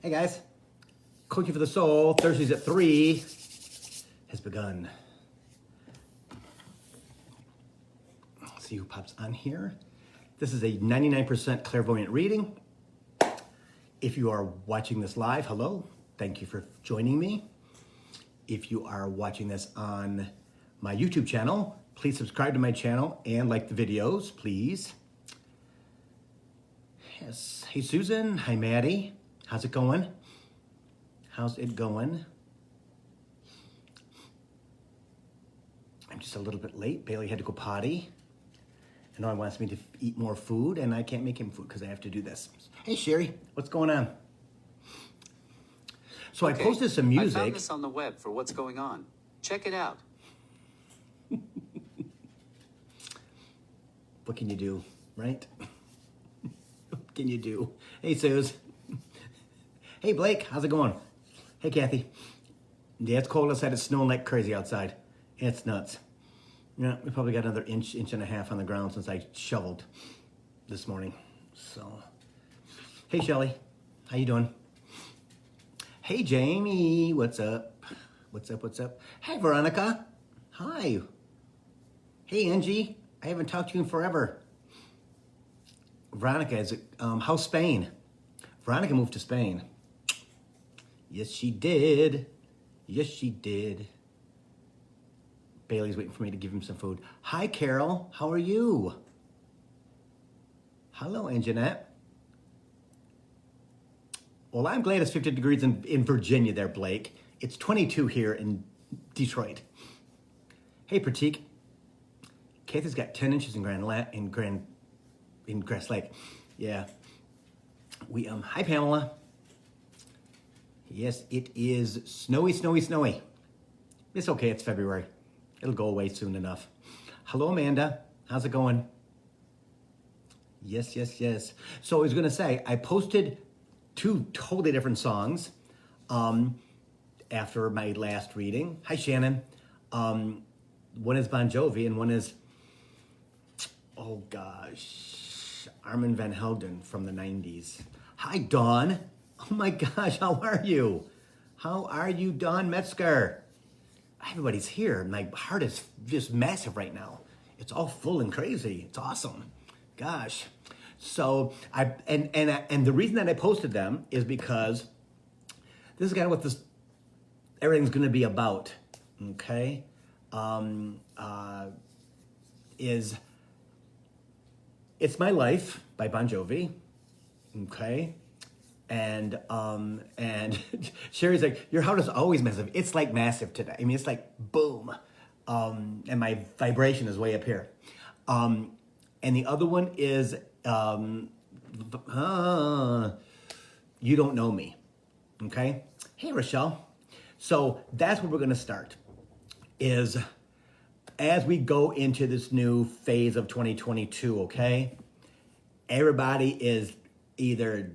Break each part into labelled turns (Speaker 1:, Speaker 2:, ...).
Speaker 1: Hey guys, Coaching for the Soul, Thursdays at 3 has begun. Let's see who pops on here. This is a 99% clairvoyant reading. If you are watching this live, hello, thank you for joining me. If you are watching this on my YouTube channel, please subscribe to my channel and like the videos, please. Yes, hey Susan, hi Maddie, how's it going? How's it going? I'm just a little bit late. Bailey had to go potty. And now he wants me to eat more food, and I can't make him food because I have to do this. Hey Sherry, what's going on? So okay. I posted some music.
Speaker 2: I found this on the web for what's going on. Check it out.
Speaker 1: What can you do, right? What can you do? Hey Suze. Hey Blake, how's it going? Hey Kathy. Yeah, it's cold outside. It's snowing like crazy outside. It's nuts. Yeah, we probably got another inch and a half on the ground since I shoveled this morning. So, hey Shelly, how you doing? Hey Jamie, what's up? What's up, what's up? Hey Veronica, hi. Hey Angie, I haven't talked to you in forever. Veronica, how's Spain? Veronica moved to Spain. Yes, she did. Yes, she did. Bailey's waiting for me to give him some food. Hi, Carol. How are you? Hello, Anjanette. Well, I'm glad it's 50 degrees in Virginia there, Blake. It's 22 here in Detroit. Hey, Pratik. Kathy's got 10 inches in Grass Lake. Yeah. Hi, Pamela. Yes, it is snowy, snowy, snowy. It's okay, it's February. It'll go away soon enough. Hello, Amanda. How's it going? Yes, yes, yes. So I was going to say, I posted 2 totally different songs after my last reading. Hi, Shannon. One is Bon Jovi and one is, oh gosh, Armin van Helden from the 90s. Hi, Dawn. Oh my gosh, how are you? How are you, Dawn Metzger? Everybody's here. My heart is just massive right now. It's all full and crazy. It's awesome. Gosh. So and the reason that I posted them is because this is kind of what everything's going to be about. Okay, It's My Life by Bon Jovi. Okay. And Sherry's like, your heart is always massive. It's like massive today. I mean, it's like boom. And my vibration is way up here. And the other one is You Don't Know Me. Okay? Hey, Rochelle. So that's where we're going to start. Is as we go into this new phase of 2022, okay? Everybody is either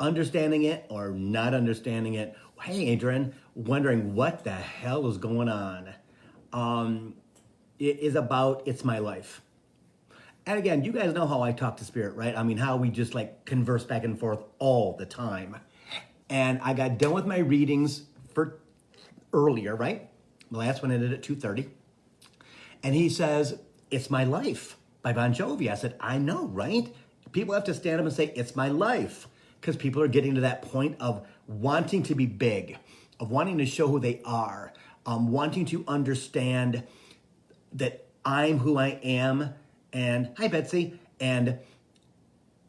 Speaker 1: understanding it or not understanding it. Hey, Adrian, wondering what the hell is going on. It is about It's My Life. And again, you guys know how I talk to Spirit, right? I mean, how we just like converse back and forth all the time. And I got done with my readings for earlier, right? The last one ended at 2:30. And he says, It's My Life by Bon Jovi. I said, I know, right? People have to stand up and say, It's my life. Because people are getting to that point of wanting to be big, of wanting to show who they are, wanting to understand that I'm who I am, and hi Betsy, and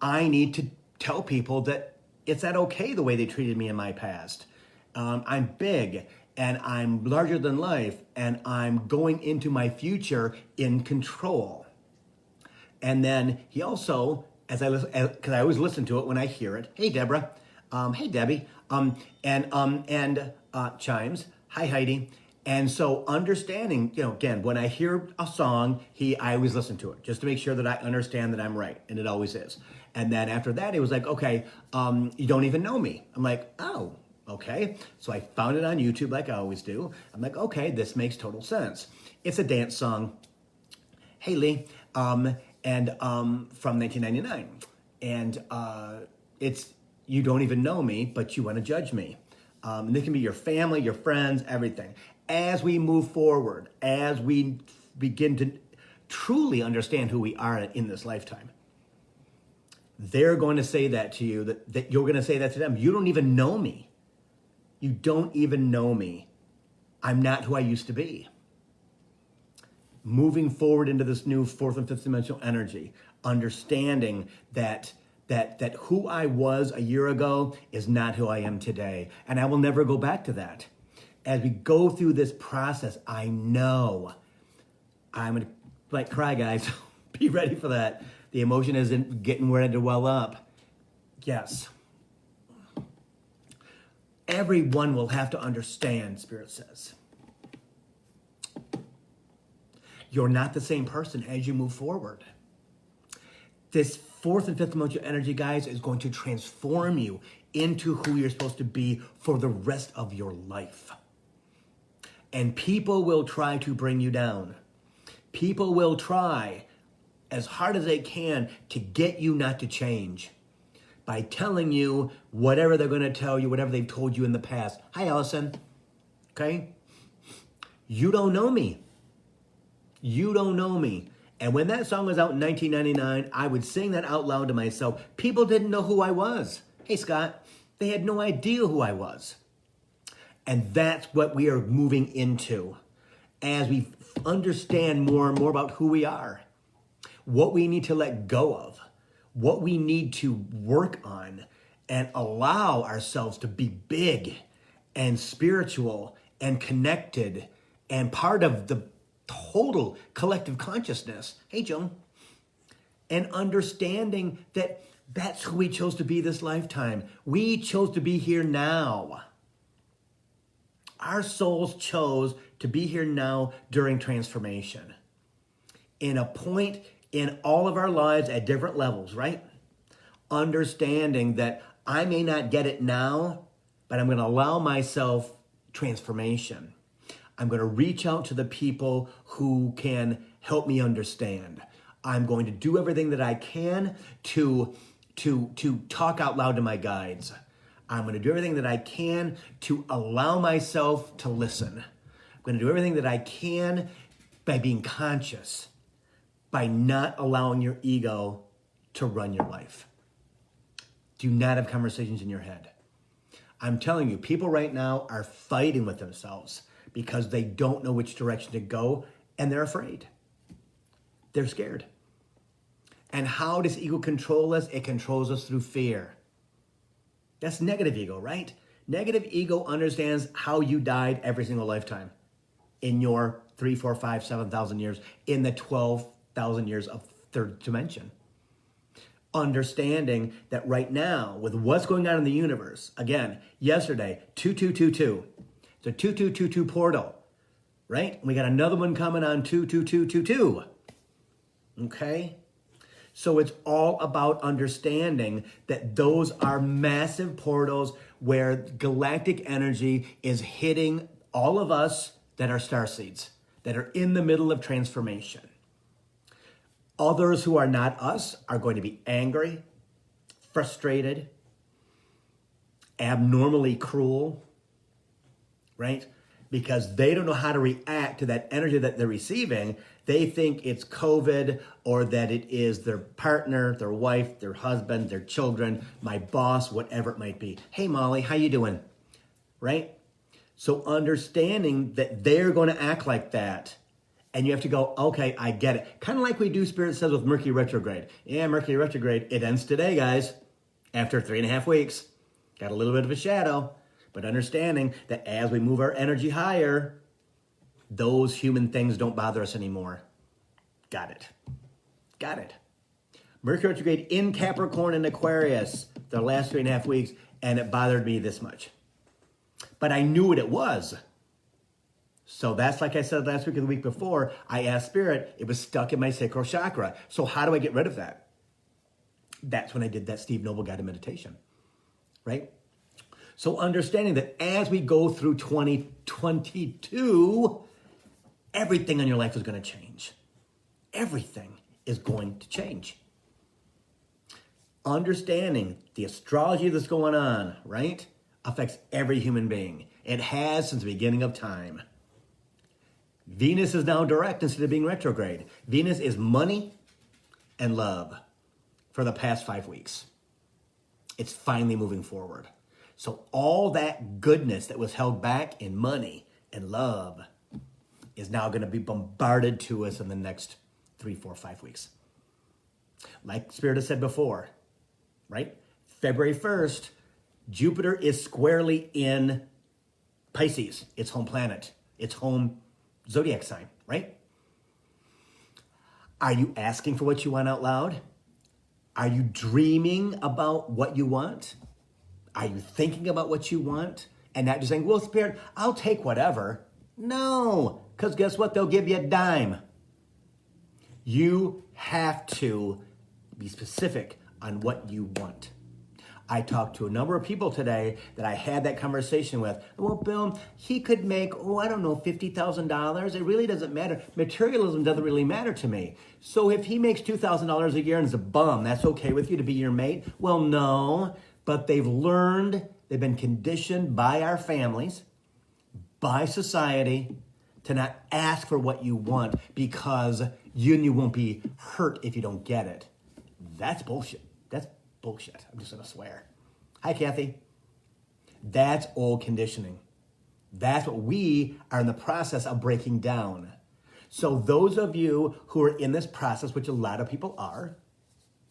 Speaker 1: I need to tell people that it's not okay the way they treated me in my past. I'm big, and I'm larger than life, and I'm going into my future in control. And then he also, because I always listen to it when I hear it. Hey, Deborah. Hey, Debbie. Chimes. Hi, Heidi. And so understanding, again, when I hear a song, I always listen to it just to make sure that I understand that I'm right. And it always is. And then after that, it was like, okay, you don't even know me. I'm like, oh, okay. So I found it on YouTube like I always do. I'm like, okay, this makes total sense. It's a dance song. Hey, Lee. From 1999. And it's You don't even know me, but you want to judge me. And this can be your family, your friends, everything. As we move forward, as we begin to truly understand who we are in this lifetime, they're going to say that to you, that you're going to say that to them. You don't even know me. You don't even know me. I'm not who I used to be. Moving forward into this new fourth and fifth dimensional energy, understanding that who I was a year ago is not who I am today. And I will never go back to that. As we go through this process, I know I'm going to like cry, guys. Be ready for that. The emotion isn't getting ready to well up. Yes. Everyone will have to understand, Spirit says. You're not the same person as you move forward. This fourth and fifth dimensional energy, guys, is going to transform you into who you're supposed to be for the rest of your life. And people will try to bring you down. People will try as hard as they can to get you not to change by telling you whatever they're going to tell you, whatever they've told you in the past. Hi, Allison. Okay? You don't know me. You don't know me. And when that song was out in 1999, I would sing that out loud to myself. People didn't know who I was. Hey, Scott, they had no idea who I was. And that's what we are moving into as we understand more and more about who we are, what we need to let go of, what we need to work on, and allow ourselves to be big and spiritual and connected and part of the total collective consciousness. Hey, Joan. And understanding that that's who we chose to be this lifetime. We chose to be here now. Our souls chose to be here now during transformation. In a point in all of our lives at different levels, right? Understanding that I may not get it now, but I'm going to allow myself transformation. I'm going to reach out to the people who can help me understand. I'm going to do everything that I can to talk out loud to my guides. I'm going to do everything that I can to allow myself to listen. I'm going to do everything that I can by being conscious, by not allowing your ego to run your life. Do not have conversations in your head. I'm telling you, people right now are fighting with themselves because they don't know which direction to go and they're afraid. They're scared. And how does ego control us? It controls us through fear. That's negative ego, right? Negative ego understands how you died every single lifetime in your 3, 4, 5, 7,000 years, in the 12,000 years of third dimension. Understanding that right now, with what's going on in the universe, again, yesterday, 2222, it's a 2222 portal, right? We got another one coming on 22222, okay? So it's all about understanding that those are massive portals where galactic energy is hitting all of us that are starseeds, that are in the middle of transformation. Others who are not us are going to be angry, frustrated, abnormally cruel, right? Because they don't know how to react to that energy that they're receiving. They think it's COVID or that it is their partner, their wife, their husband, their children, my boss, whatever it might be. Hey, Molly, how you doing? Right? So understanding that they're going to act like that. And you have to go, okay, I get it. Kind of like we do, Spirit says, with Mercury retrograde. Yeah, Mercury retrograde, it ends today, guys. After 3.5 weeks. Got a little bit of a shadow. But understanding that as we move our energy higher, those human things don't bother us anymore. Got it. Got it. Mercury retrograde in Capricorn and Aquarius the last 3.5 weeks, and it bothered me this much. But I knew what it was. So that's like I said last week or the week before, I asked Spirit, it was stuck in my sacral chakra. So how do I get rid of that? That's when I did that Steve Noble guided meditation, right? So understanding that as we go through 2022, everything in your life is going to change. Everything is going to change. understanding the astrology that's going on, right, affects every human being. It has since the beginning of time. Venus is now direct instead of being retrograde. Venus is money and love for the past 5 weeks. It's finally moving forward. So all that goodness that was held back in money and love is now going to be bombarded to us in the next 3, 4, 5 weeks. Like Spirit has said before, right? February 1st, Jupiter is squarely in Pisces, its home planet, its home zodiac sign, right? Are you asking for what you want out loud? Are you dreaming about what you want? Are you thinking about what you want? And not just saying, well, Spirit, I'll take whatever. No, because guess what? They'll give you a dime. You have to be specific on what you want. I talked to a number of people today that I had that conversation with. Well, Bill, he could make, $50,000. It really doesn't matter. Materialism doesn't really matter to me. So if he makes $2,000 a year and is a bum, that's okay with you to be your mate? Well, no, but they've learned, they've been conditioned by our families, by society, to not ask for what you want because you won't be hurt if you don't get it. That's bullshit. That's bullshit. I'm just going to swear. Hi, Kathy. That's old conditioning. That's what we are in the process of breaking down. So those of you who are in this process, which a lot of people are,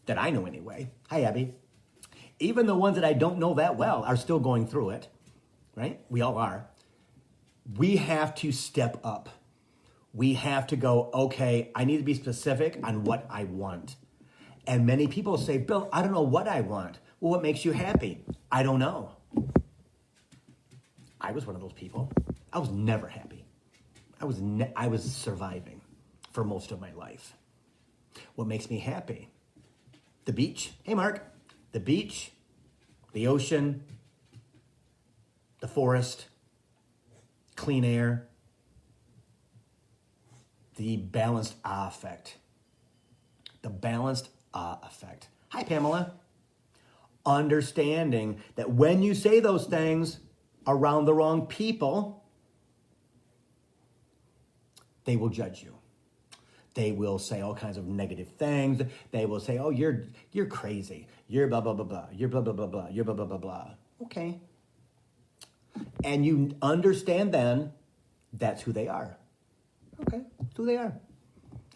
Speaker 1: that I know anyway. Hi, Abby. Even the ones that I don't know that well are still going through it, right? We all are. We have to step up. We have to go, okay, I need to be specific on what I want. And many people say, Bill, I don't know what I want. Well, what makes you happy? I don't know. I was one of those people. I was never happy. I was surviving for most of my life. What makes me happy? The beach. Hey, Mark. The beach, the ocean, the forest, clean air, the balanced effect. The balanced effect. Hi, Pamela. Understanding that when you say those things around the wrong people, they will judge you. They will say all kinds of negative things. They will say, oh, you're crazy. You're blah, blah, blah, blah. You're blah, blah, blah, blah. You're blah, blah, blah, blah. Okay. And you understand then that's who they are. Okay, that's who they are.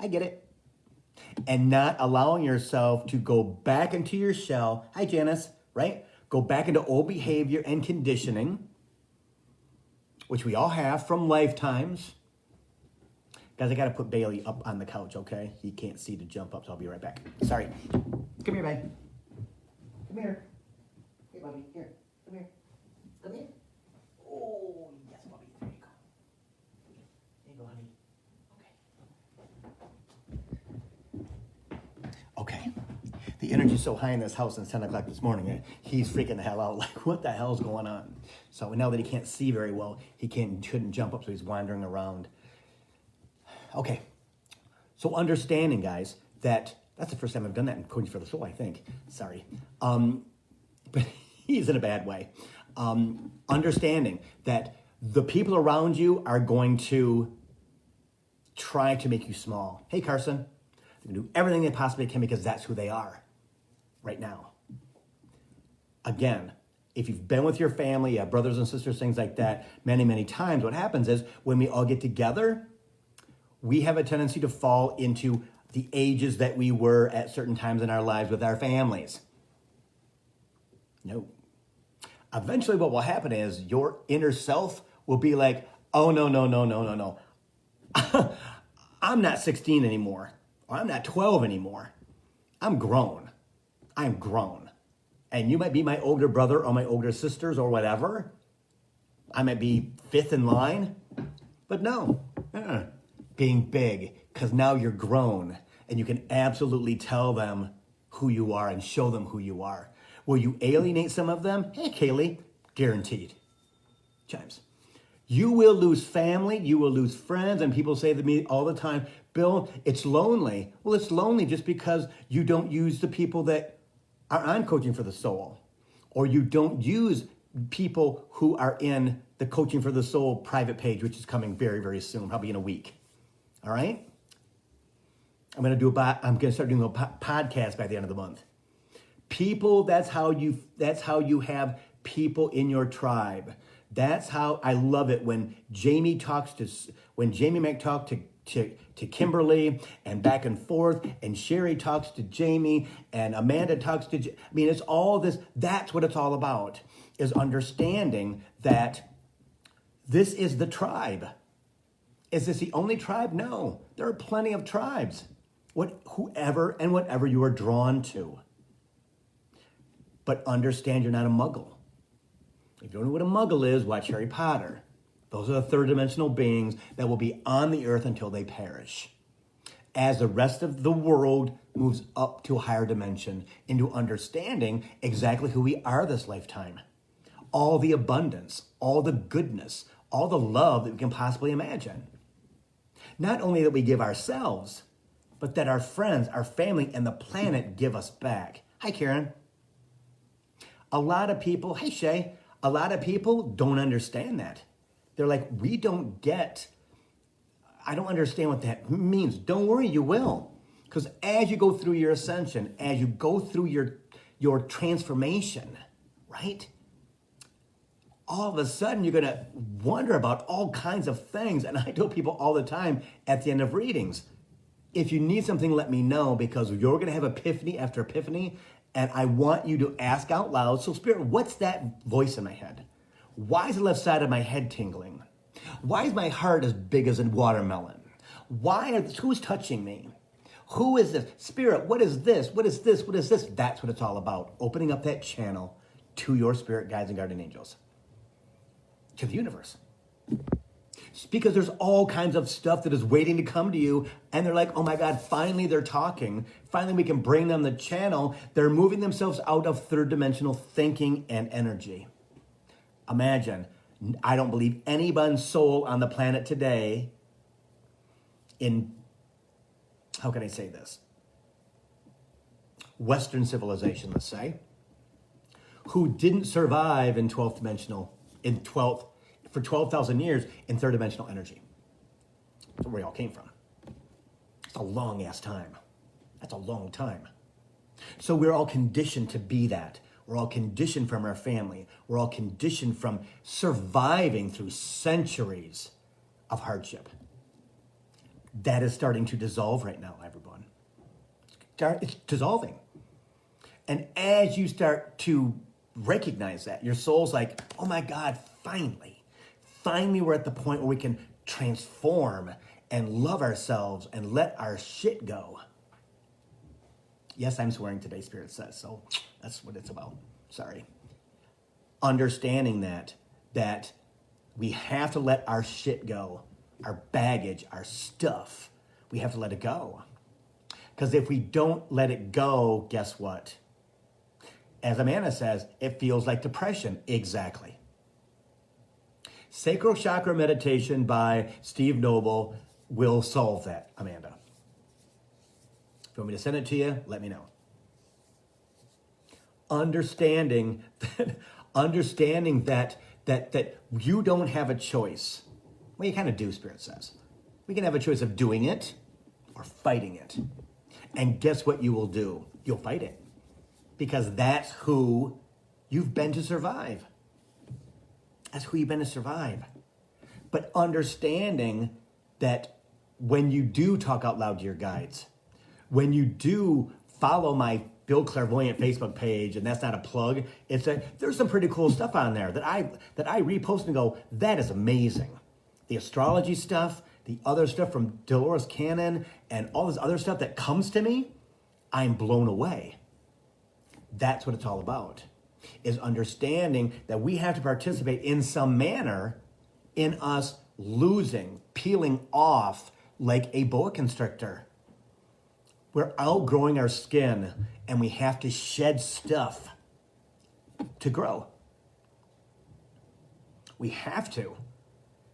Speaker 1: I get it. And not allowing yourself to go back into your shell. Hi, Janice, right? Go back into old behavior and conditioning, which we all have from lifetimes. Guys, I got to put Bailey up on the couch, okay? He can't see to jump up, so I'll be right back. Sorry. Come here, babe. Come here. Hey, Bubby, here. Come here. Come here. Oh, yes, Bubby. There you go. There you go, honey. Okay. The energy's so high in this house since 10 o'clock this morning. He's freaking the hell out. Like, what the hell's going on? So now that he can't see very well, he couldn't jump up, so he's wandering around. Okay. So understanding, guys, that's the first time I've done that in Coaching for the Soul, I think. Sorry. But he's in a bad way. Understanding that the people around you are going to try to make you small. Hey, Carson. They're going to do everything they possibly can because that's who they are right now. Again, if you've been with your family, you have brothers and sisters, things like that, many, many times, what happens is when we all get together, we have a tendency to fall into the ages that we were at certain times in our lives with our families. No. Eventually what will happen is your inner self will be like, oh, no. I'm not 16 anymore. Or I'm not 12 anymore. I'm grown. I'm grown. And you might be my older brother or my older sisters or whatever. I might be fifth in line. But no. Being big, because now you're grown and you can absolutely tell them who you are and show them who you are. Will you alienate some of them? Hey, Kaylee, guaranteed. Chimes. You will lose family, you will lose friends, and people say to me all the time, Bill, it's lonely. Well, it's lonely just because you don't use the people that are on Coaching for the Soul, or you don't use people who are in the Coaching for the Soul private page, which is coming very, very soon, probably in a week. All right? I'm going to start doing a podcast by the end of the month. People, that's how you have people in your tribe. That's how I love it when Jamie Mack talked to Kimberly and back and forth, and Sherry talks to Jamie and Amanda talks to, it's all this. That's what it's all about, is understanding that this is the tribe. Is this the only tribe? No, there are plenty of tribes. Whoever and whatever you are drawn to. But understand you're not a muggle. If you don't know what a muggle is, watch Harry Potter. Those are the third dimensional beings that will be on the earth until they perish. As the rest of the world moves up to a higher dimension, into understanding exactly who we are this lifetime. All the abundance, all the goodness, all the love that we can possibly imagine. Not only that we give ourselves, but that our friends, our family, and the planet give us back. Hi, Karen. A lot of people, hey, Shay, a lot of people don't understand that. They're like, I don't understand what that means. Don't worry, you will. Because as you go through your ascension, as you go through your transformation, right? All of a sudden, you're going to wonder about all kinds of things. And I tell people all the time at the end of readings, if you need something, let me know, because you're going to have epiphany after epiphany, and I want you to ask out loud. So, Spirit, what's that voice in my head? Why is the left side of my head tingling? Why is my heart as big as a watermelon? Who's touching me? Who is this? Spirit, what is this? What is this? What is this? That's what it's all about. Opening up that channel to your spirit guides and guardian angels, to the universe. It's because there's all kinds of stuff that is waiting to come to you, and they're like, oh my God, finally they're talking. Finally we can bring them the channel. They're moving themselves out of third dimensional thinking and energy. Imagine, I don't believe anyone's soul on the planet today how can I say this? Western civilization, let's say, who didn't survive in 12th dimensional, for 12,000 years in third dimensional energy. That's where we all came from. It's a long ass time. That's a long time. So we're all conditioned to be that. We're all conditioned from our family. We're all conditioned from surviving through centuries of hardship. That is starting to dissolve right now, everyone. It's dissolving. And as you start to recognize that, your soul's like, oh my God, finally we're at the point where we can transform and love ourselves and let our shit go. Yes, I'm swearing today, Spirit says, so that's what it's about. Sorry. Understanding that we have to let our shit go, our baggage, our stuff. We have to let it go. Because if we don't let it go, guess what? As Amanda says, it feels like depression. Exactly. Sacral Chakra Meditation by Steve Noble will solve that, Amanda. If you want me to send it to you, let me know. Understanding that you don't have a choice. Well, you kind of do, Spirit says. We can have a choice of doing it or fighting it. And guess what you will do? You'll fight it. Because that's who you've been to survive. That's who you've been to survive. But understanding that when you do talk out loud to your guides, when you do follow my Bill Clairvoyant Facebook page, and that's not a plug, there's some pretty cool stuff on there that I repost and go, that is amazing. The astrology stuff, the other stuff from Dolores Cannon, and all this other stuff that comes to me, I'm blown away. That's what it's all about, is understanding that we have to participate in some manner in us losing, peeling off like a boa constrictor. We're outgrowing our skin, and we have to shed stuff to grow. We have to.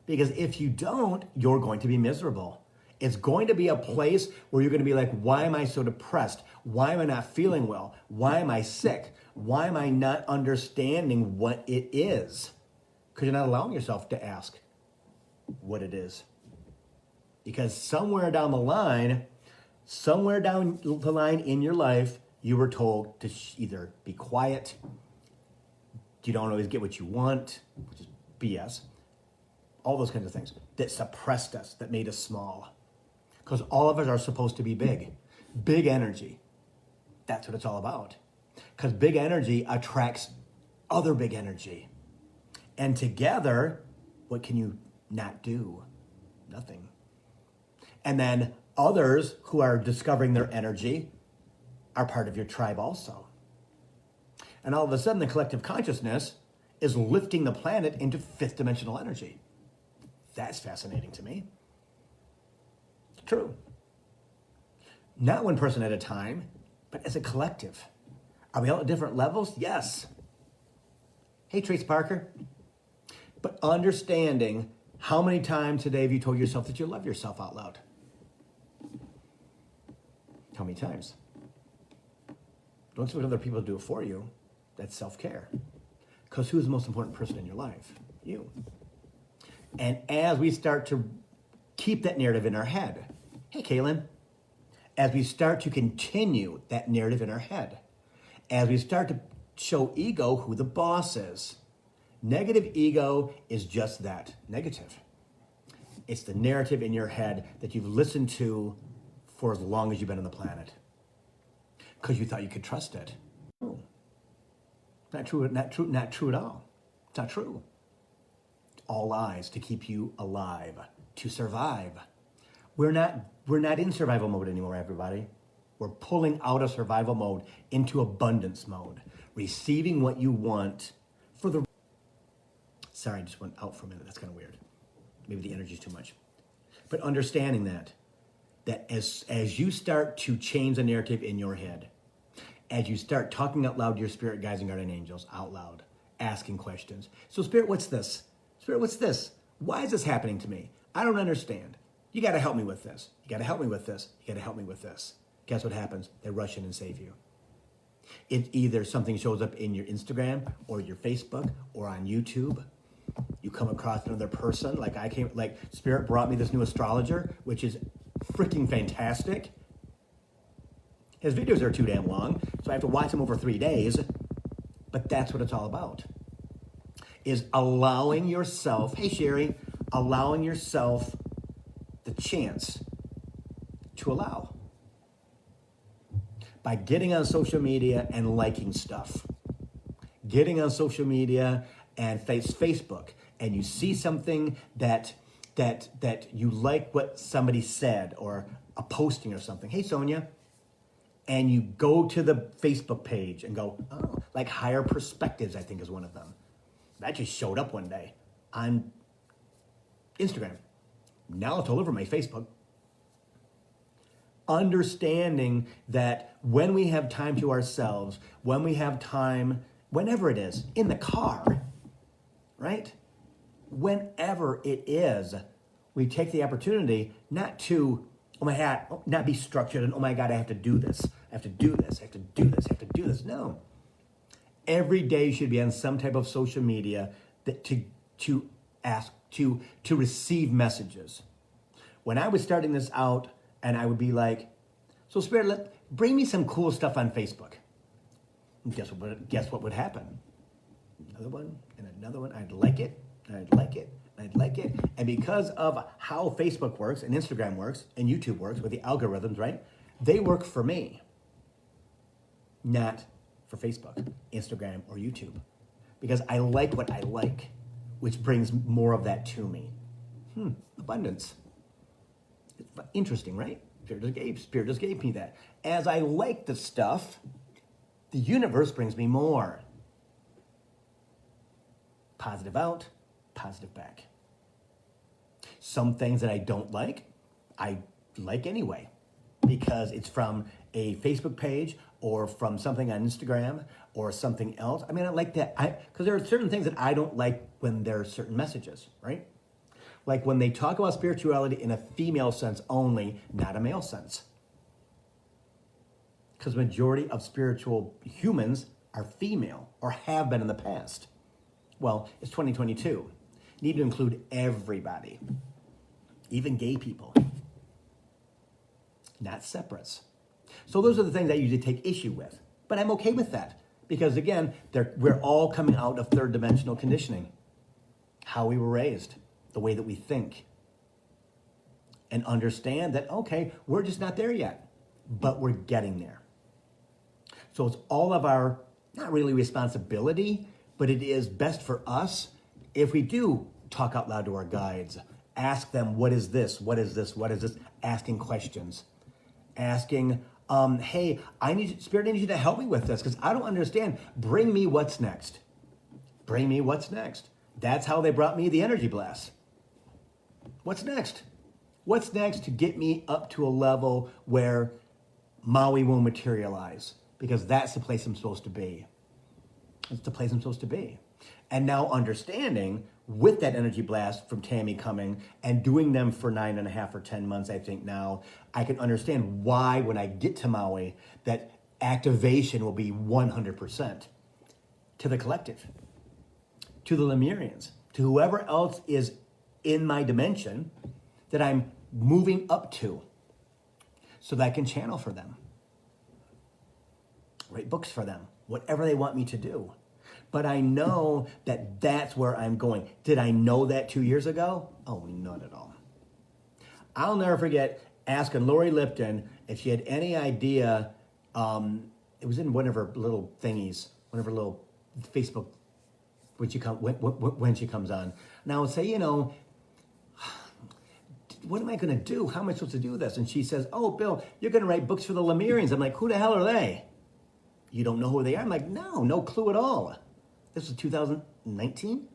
Speaker 1: Because if you don't, you're going to be miserable. It's going to be a place where you're going to be like, why am I so depressed? Why am I not feeling well? Why am I sick? Why am I not understanding what it is? Because you're not allowing yourself to ask what it is. Because somewhere down the line in your life, you were told to either be quiet, you don't always get what you want, which is BS, all those kinds of things that suppressed us, that made us small. Because all of us are supposed to be big energy. That's what it's all about. Because big energy attracts other big energy. And together, what can you not do? Nothing. And then others who are discovering their energy are part of your tribe also. And all of a sudden, the collective consciousness is lifting the planet into fifth dimensional energy. That's fascinating to me. It's true. Not one person at a time, but as a collective. Are we all at different levels? Yes. Hey, Trace Parker. But understanding how many times today have you told yourself that you love yourself out loud? How many times? Don't expect other people to do it for you. That's self-care. Because who's the most important person in your life? You. And as we start to keep that narrative in our head, hey, Kaylin, as we start to continue that narrative in our head, as we start to show ego who the boss is, negative ego is just that, negative. It's the narrative in your head that you've listened to for as long as you've been on the planet. Because you thought you could trust it. No. Not true at all. It's not true. All lies to keep you alive, to survive. We're not in survival mode anymore, everybody. We're pulling out of survival mode into abundance mode, receiving what you want for the... Sorry, I just went out for a minute. That's kind of weird. Maybe the energy's too much. But understanding that as you start to change the narrative in your head, as you start talking out loud to your spirit guides and guardian angels out loud, asking questions. So Spirit, what's this? Spirit, what's this? Why is this happening to me? I don't understand. You got to help me with this. You got to help me with this. You got to help me with this. Guess what happens? They rush in and save you. It either something shows up in your Instagram or your Facebook or on YouTube. You come across another person, like Spirit brought me this new astrologer, which is freaking fantastic. His videos are too damn long, so I have to watch them over 3 days. But that's what it's all about. Is allowing yourself, hey Sherry, allowing yourself the chance to allow. By getting on social media and liking stuff. Getting on social media and Facebook, and you see something that you like what somebody said, or a posting or something. Hey Sonia. And you go to the Facebook page and go, oh, like Higher Perspectives, I think is one of them. That just showed up one day on Instagram. Now it's all over my Facebook. Understanding that when we have time to ourselves, when we have time, whenever it is, in the car, right? Whenever it is, we take the opportunity not to, oh my God, not be structured and oh my God, I have to do this. I have to do this. I have to do this. I have to do this. No. Every day should be on some type of social media that to ask, to receive messages. When I was starting this out and I would be like, so Spirit, bring me some cool stuff on Facebook. And guess what would happen? Another one and another one. I'd like it. I'd like it. I'd like it. And because of how Facebook works and Instagram works and YouTube works with the algorithms, right? They work for me, not for Facebook, Instagram, or YouTube. Because I like what I like, which brings more of that to me. Abundance. It's interesting, right? Spirit just gave me that. As I like the stuff, the universe brings me more. Positive out, positive back. Some things that I don't like, I like anyway, because it's from a Facebook page or from something on Instagram or something else. I mean, I like that, because there are certain things that I don't like when there are certain messages, right? Like when they talk about spirituality in a female sense only, not a male sense. Because majority of spiritual humans are female or have been in the past. Well, it's 2022. You need to include everybody, even gay people, not separates. So those are the things I usually take issue with. But I'm okay with that because, again, we're all coming out of third dimensional conditioning, how we were raised, the way that we think, and understand that, okay, we're just not there yet, but we're getting there. So it's all of our, not really responsibility, but it is best for us if we do talk out loud to our guides, ask them, what is this? What is this? What is this? Asking questions, asking, hey, Spirit, I need you to help me with this because I don't understand. Bring me what's next. Bring me what's next. That's how they brought me the energy blast. What's next? What's next to get me up to a level where Maui will materialize? Because that's the place I'm supposed to be. It's the place I'm supposed to be. And now understanding with that energy blast from Tammy coming and doing them for 9.5 or 10 months, I think now I can understand why when I get to Maui, that activation will be 100% to the collective, to the Lemurians, to whoever else is in my dimension that I'm moving up to so that I can channel for them, write books for them, whatever they want me to do. But I know that that's where I'm going. Did I know that 2 years ago? Oh, not at all. I'll never forget asking Lori Lipton if she had any idea. It was in one of her little thingies, one of her little Facebook when she comes on. Now I would say, what am I going to do? How am I supposed to do this? And she says, oh, Bill, you're going to write books for the Lemurians. I'm like, who the hell are they? You don't know who they are? I'm like, no clue at all. This was 2019?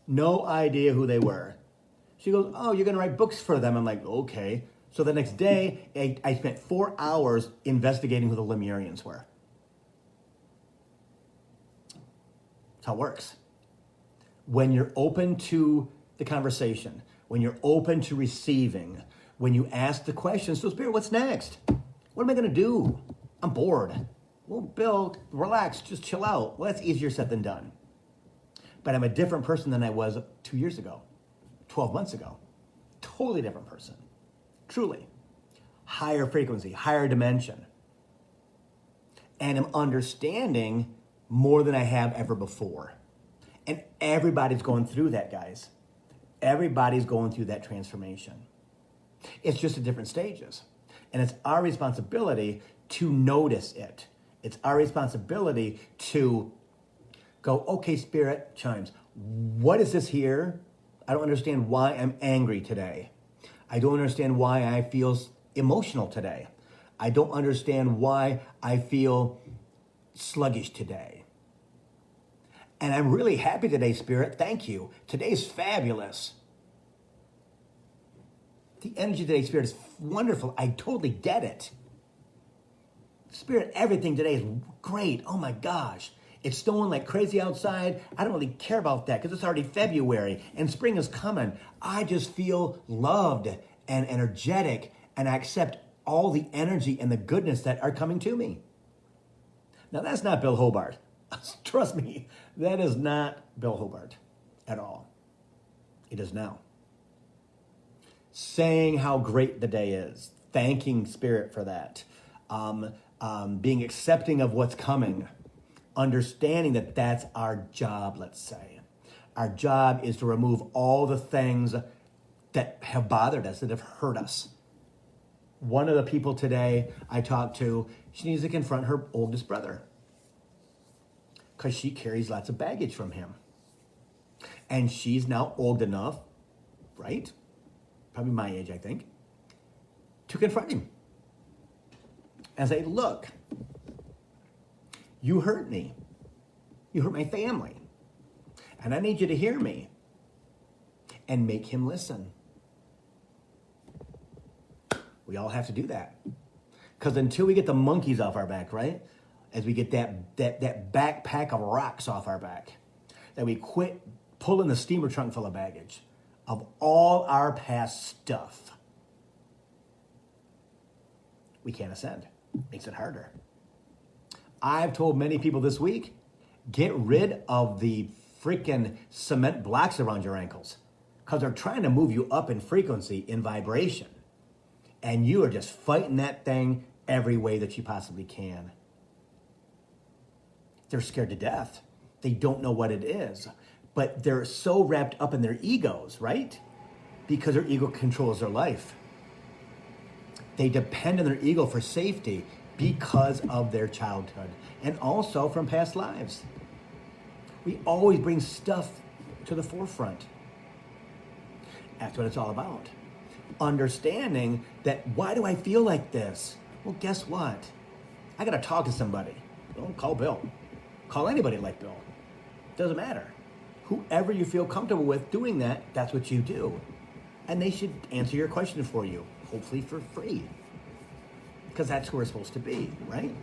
Speaker 1: No idea who they were. She goes, oh, you're going to write books for them. I'm like, okay. So the next day, I spent 4 hours investigating who the Lemurians were. That's how it works. When you're open to the conversation, when you're open to receiving, when you ask the question, so Spirit, what's next? What am I going to do? I'm bored. Well, Bill, relax, just chill out. Well, that's easier said than done. But I'm a different person than I was 2 years ago, 12 months ago. Totally different person. Truly. Higher frequency, higher dimension. And I'm understanding more than I have ever before. And everybody's going through that, guys. Everybody's going through that transformation. It's just at different stages. And it's our responsibility to notice it. It's our responsibility to go, okay, Spirit, chimes, what is this here? I don't understand why I'm angry today. I don't understand why I feel emotional today. I don't understand why I feel sluggish today. And I'm really happy today, Spirit. Thank you. Today's fabulous. The energy today, Spirit, is wonderful. I totally get it. Spirit, everything today is great. Oh my gosh. It's snowing like crazy outside. I don't really care about that because it's already February and spring is coming. I just feel loved and energetic, and I accept all the energy and the goodness that are coming to me. Now, that's not Bill Hobart. Trust me, that is not Bill Hobart at all. It is now. Saying how great the day is, thanking Spirit for that. Being accepting of what's coming, understanding that that's our job, let's say. Our job is to remove all the things that have bothered us, that have hurt us. One of the people today I talked to, she needs to confront her oldest brother because she carries lots of baggage from him. And she's now old enough, right? Probably my age, I think, to confront him. And say, look, you hurt me. You hurt my family. And I need you to hear me. And make him listen. We all have to do that. Because until we get the monkeys off our back, right? As we get that backpack of rocks off our back, that we quit pulling the steamer trunk full of baggage. of all our past stuff, we can't ascend. Makes it harder. I've told many people this week, get rid of the freaking cement blocks around your ankles because they're trying to move you up in frequency, in vibration. And you are just fighting that thing every way that you possibly can. They're scared to death. They don't know what it is. But they're so wrapped up in their egos, right? Because their ego controls their life. They depend on their ego for safety because of their childhood and also from past lives. We always bring stuff to the forefront. That's what it's all about. Understanding that, why do I feel like this? Well, guess what? I got to talk to somebody. Don't call Bill. Call anybody like Bill. Doesn't matter. Whoever you feel comfortable with doing that, that's what you do. And they should answer your question for you, hopefully for free. Because that's who we're supposed to be, right?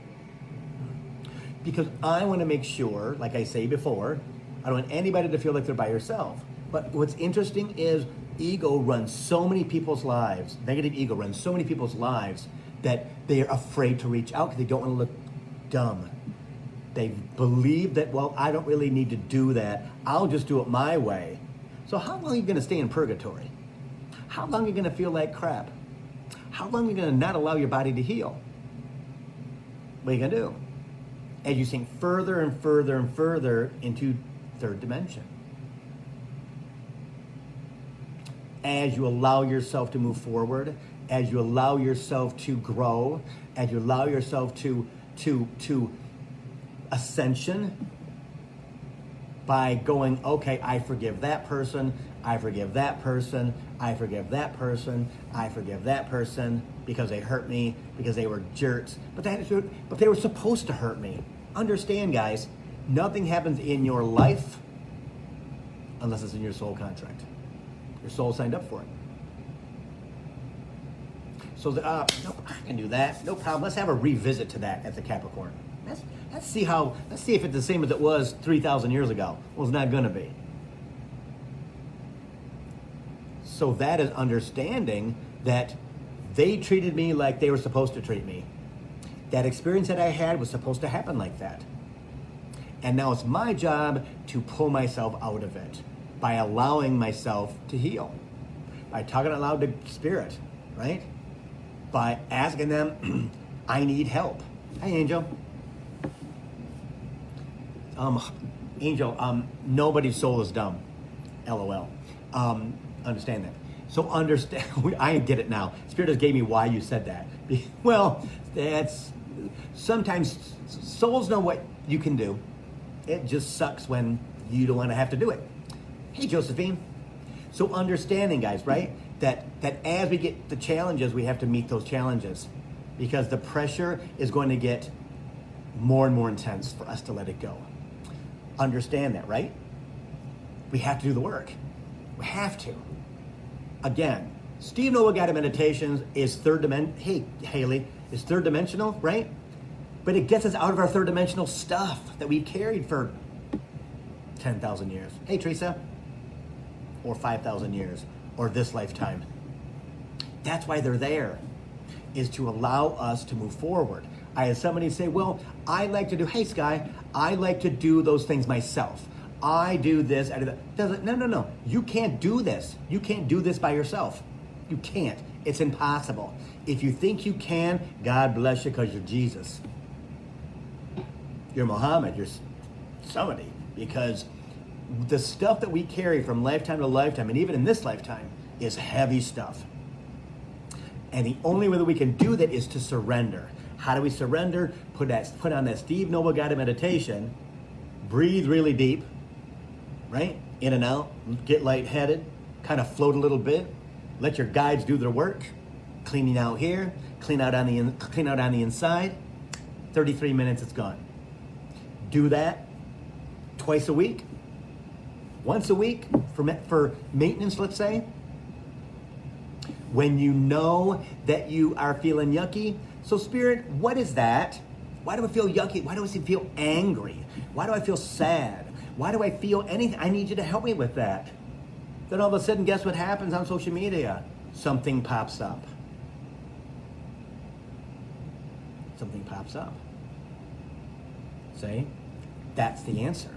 Speaker 1: Because I want to make sure, like I say before, I don't want anybody to feel like they're by yourself. But what's interesting is ego runs so many people's lives, negative ego runs so many people's lives that they're afraid to reach out because they don't want to look dumb. They believe that, well, I don't really need to do that. I'll just do it my way. So how long are you going to stay in purgatory? How long are you going to feel like crap? How long are you going to not allow your body to heal? What are you going to do? As you sink further and further and further into third dimension. As you allow yourself to move forward, as you allow yourself to grow, as you allow yourself to ascension by going, okay, I forgive that person, I forgive that person, I forgive that person, I forgive that person because they hurt me, because they were jerks, but they were supposed to hurt me. Understand, guys, nothing happens in your life unless it's in your soul contract. Your soul signed up for it. So nope, I can do that, no problem. Let's have a revisit to that at the Capricorn. Let's see if it's the same as it was 3,000 years ago. Well, it's not going to be. So that is understanding that they treated me like they were supposed to treat me. That experience that I had was supposed to happen like that. And now it's my job to pull myself out of it by allowing myself to heal. By talking out loud to spirit, right? By asking them, I need help. Hi, Angel. Angel, nobody's soul is dumb. LOL. Understand that. So understand, I get it now. Spirit just gave me why you said that. Well, that's, sometimes souls know what you can do. It just sucks when you don't want to have to do it. Hey, Josephine. So understanding, guys, right? That as we get the challenges, we have to meet those challenges because the pressure is going to get more and more intense for us to let it go. Understand that, right? We have to do the work. We have to. Again, Steve Noah Guided Meditations is third dimension. Hey, Haley, is third dimensional, right? But it gets us out of our third dimensional stuff that we've carried for 10,000 years. Hey, Teresa. Or 5,000 years. Or this lifetime. That's why they're there. Is to allow us to move forward. I had somebody say, well, I like to do, hey, Sky, I like to do those things myself. I do this, I do that. No. You can't do this. You can't do this by yourself. You can't. It's impossible. If you think you can, God bless you because you're Jesus. You're Muhammad. You're somebody. Because the stuff that we carry from lifetime to lifetime, and even in this lifetime, is heavy stuff. And the only way that we can do that is to surrender. How do we surrender? Put on that Steve Noah Guided Meditation. Breathe really deep, right? In and out. Get lightheaded. Kind of float a little bit. Let your guides do their work. Cleaning out here. Clean out on the inside. 33 minutes, it's gone. Do that twice a week. Once a week for maintenance, let's say. When you know that you are feeling yucky. So Spirit, what is that? Why do I feel yucky? Why do I feel angry? Why do I feel sad? Why do I feel anything? I need you to help me with that. Then all of a sudden, guess what happens on social media? Something pops up. Something pops up. See? That's the answer.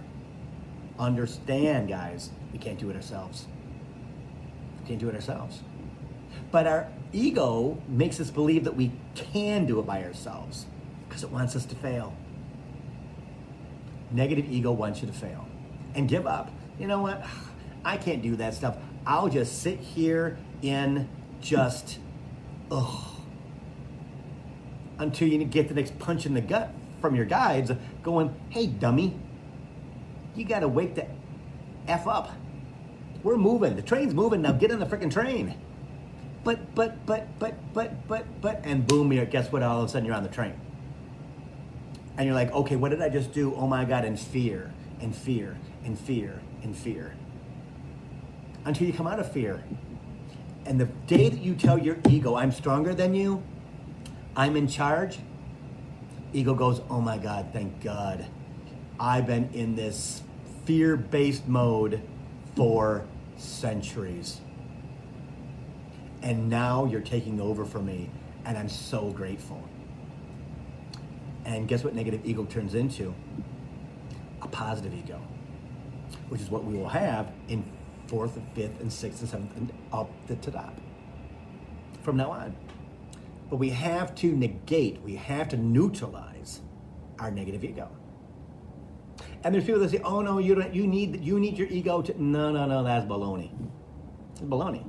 Speaker 1: Understand, guys, we can't do it ourselves. We can't do it ourselves. But our ego makes us believe that we can do it by ourselves because it wants us to fail. Negative ego wants you to fail and give up. You know what? I can't do that stuff. I'll just sit here in just, until you get the next punch in the gut from your guides going, hey, dummy, you got to wake the F up. We're moving. The train's moving. Now get on the freaking train. But, and boom, guess what? All of a sudden you're on the train. And you're like, okay, what did I just do? Oh my God, and fear, and fear, and fear, and fear. Until you come out of fear. And the day that you tell your ego, I'm stronger than you, I'm in charge, ego goes, oh my God, thank God. I've been in this fear-based mode for centuries. And now you're taking over for me, and I'm so grateful. And guess what negative ego turns into? A positive ego, which is what we will have in 4th, and 5th, and 6th, and 7th, and up to the top from now on. But we have to negate, we have to neutralize our negative ego. And there's people that say, oh no, you need your ego to, no, that's baloney. It's baloney.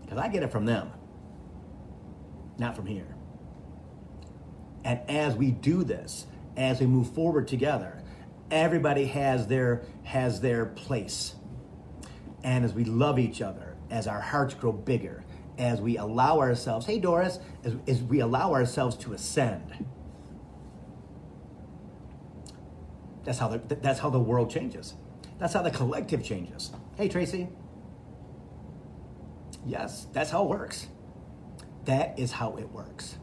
Speaker 1: Because I get it from them, not from here. And as we do this, as we move forward together, everybody has their place. And as we love each other, as our hearts grow bigger, as we allow ourselves, hey Doris, as we allow ourselves to ascend, that's how the world changes. That's how the collective changes. Hey Tracy. Yes, that's how it works. That is how it works.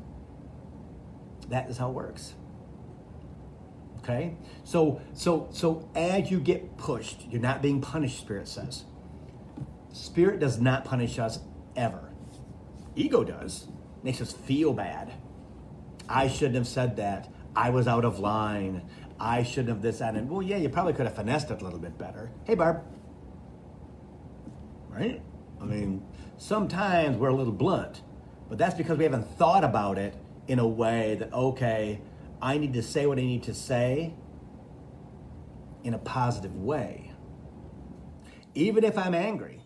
Speaker 1: That is how it works. Okay? So as you get pushed, you're not being punished, Spirit says. Spirit does not punish us ever. Ego does. Makes us feel bad. I shouldn't have said that. I was out of line. I shouldn't have this, that, and well, yeah, you probably could have finessed it a little bit better. Hey, Barb. Right? I mean, sometimes we're a little blunt, but that's because we haven't thought about it in a way that, okay, I need to say what I need to say in a positive way. Even if I'm angry,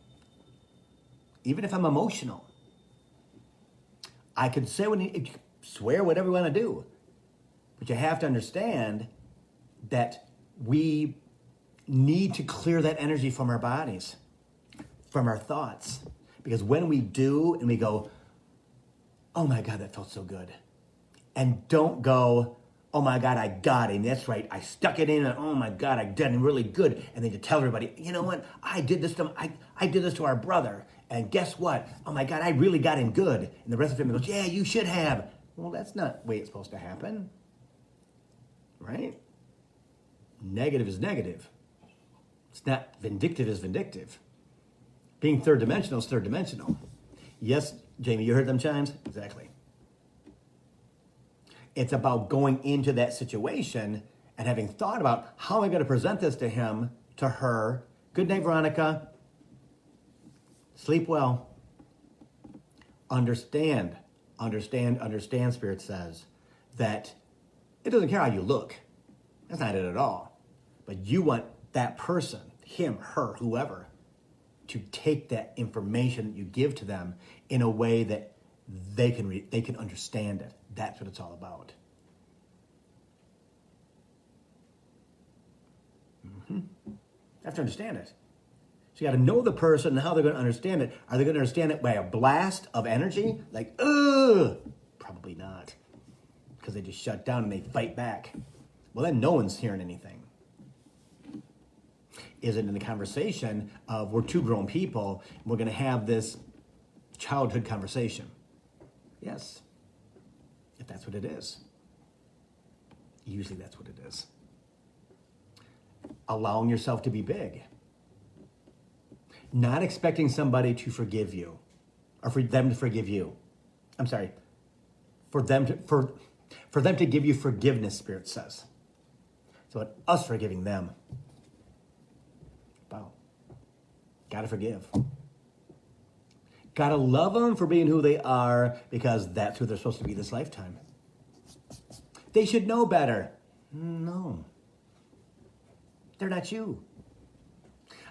Speaker 1: even if I'm emotional, I could say swear whatever you want to do, but you have to understand that we need to clear that energy from our bodies, from our thoughts. Because when we do and we go, oh my God, that felt so good. And don't go, oh my God, I got him. That's right. I stuck it in and oh my God, I did him really good. And then you tell everybody, you know what? I did this to our brother. And guess what? Oh my God, I really got him good. And the rest of the family goes, yeah, you should have. Well, that's not the way it's supposed to happen. Right? Negative is negative. It's not vindictive is vindictive. Being third dimensional is third dimensional. Yes, Jamie, you heard them chimes? Exactly. It's about going into that situation and having thought about how am I going to present this to him, to her. Good night, Veronica. Sleep well. Understand, Spirit says, that it doesn't care how you look. That's not it at all. But you want that person, him, her, whoever, to take that information that you give to them in a way that they can understand it. That's what it's all about. You have to understand it. So you got to know the person and how they're going to understand it. Are they going to understand it by a blast of energy? Like, ugh! Probably not. Because they just shut down and they fight back. Well, then no one's hearing anything. Is it in the conversation of we're two grown people, and we're going to have this childhood conversation? Yes. If that's what it is. Usually that's what it is. Allowing yourself to be big. Not expecting somebody to forgive you or for them to forgive you. I'm sorry. For them to give you forgiveness, Spirit says. So it's us forgiving them. Wow. Gotta forgive. Gotta love them for being who they are because that's who they're supposed to be this lifetime. They should know better. No. They're not you.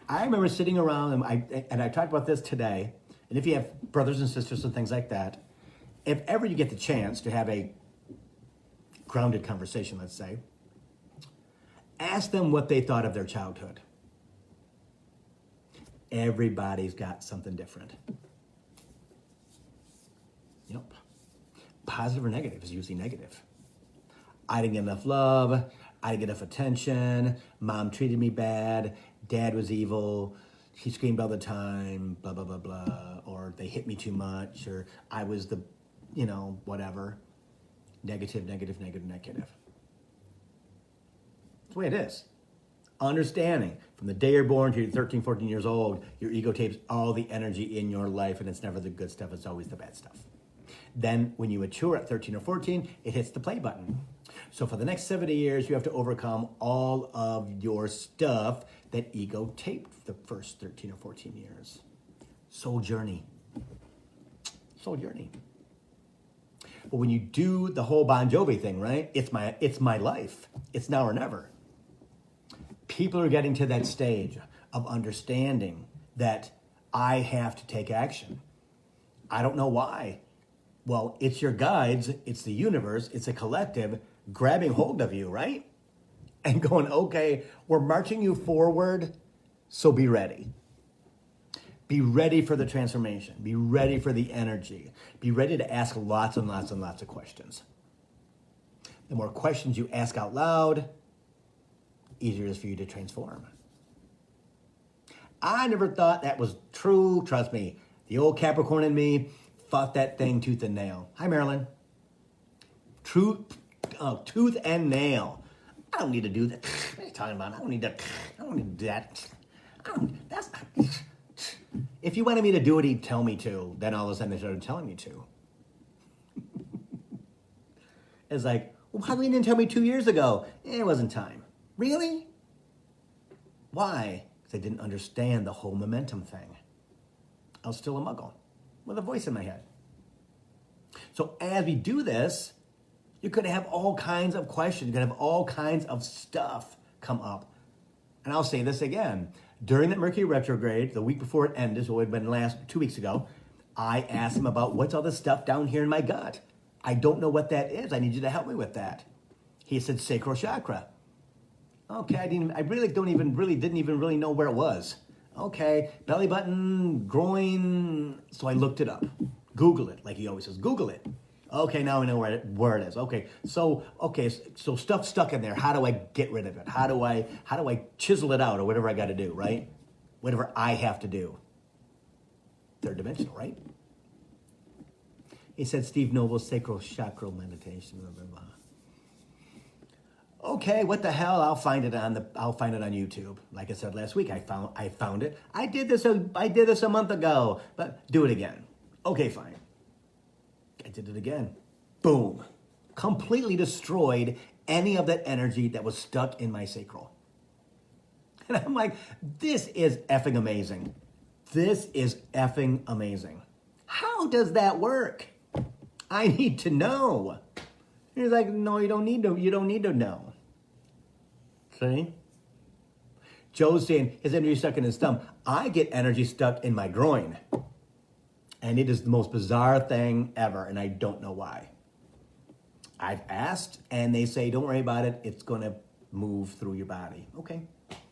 Speaker 1: I remember sitting around, and I talked about this today, and if you have brothers and sisters and things like that, if ever you get the chance to have a grounded conversation, let's say, ask them what they thought of their childhood. Everybody's got something different. Yep. Positive or negative is usually negative. I didn't get enough love. I didn't get enough attention. Mom treated me bad. Dad was evil. He screamed all the time, blah, blah, blah, blah. Or they hit me too much. Or I was the, whatever. Negative, negative, negative, negative. That's the way it is. Understanding from the day you're born to you're 13, 14 years old, your ego takes all the energy in your life, and it's never the good stuff, it's always the bad stuff. Then when you mature at 13 or 14, it hits the play button. So for the next 70 years, you have to overcome all of your stuff that ego taped the first 13 or 14 years. Soul journey. Soul journey. But when you do the whole Bon Jovi thing, right? It's my life. It's now or never. People are getting to that stage of understanding that I have to take action. I don't know why. Well, it's your guides, it's the universe, it's a collective grabbing hold of you, right? And going, okay, we're marching you forward, so be ready. Be ready for the transformation. Be ready for the energy. Be ready to ask lots and lots and lots of questions. The more questions you ask out loud, easier it is for you to transform. I never thought that was true. Trust me, the old Capricorn in me fought that thing tooth and nail. Hi, Marilyn. Tooth and nail. I don't need to do that. What are you talking about? I don't need to do that. That's not. If you wanted me to do it, he'd tell me to. Then all of a sudden they started telling me to. It's like, well, why didn't you tell me 2 years ago? It wasn't time. Really? Why? Because I didn't understand the whole momentum thing. I was still a muggle with a voice in my head. So as we do this, you're going to have all kinds of questions. You're going to have all kinds of stuff come up. And I'll say this again. During that Mercury retrograde, the week before it ended, so it had been last 2 weeks ago, I asked him about what's all this stuff down here in my gut. I don't know what that is. I need you to help me with that. He said sacral chakra. Okay, I didn't even really know where it was. Okay, belly button, groin. So I looked it up. Google it, like he always says. Google it. Okay, now I know where it is. Okay, so stuff stuck in there. How do I get rid of it? How do I chisel it out or whatever I got to do, right? Whatever I have to do. Third dimensional, right? He said Steve Noble's sacral chakra meditation. Blah, blah, blah. Okay, what the hell? I'll find it on YouTube. Like I said last week, I found it. I did this a month ago, but do it again. Okay, fine. I did it again. Boom. Completely destroyed any of that energy that was stuck in my sacral. And I'm like, this is effing amazing. This is effing amazing. How does that work? I need to know. He's like, no, you don't need to know. See? Joe's saying his energy stuck in his thumb. I get energy stuck in my groin. And it is the most bizarre thing ever, and I don't know why. I've asked, and they say, don't worry about it. It's going to move through your body. Okay.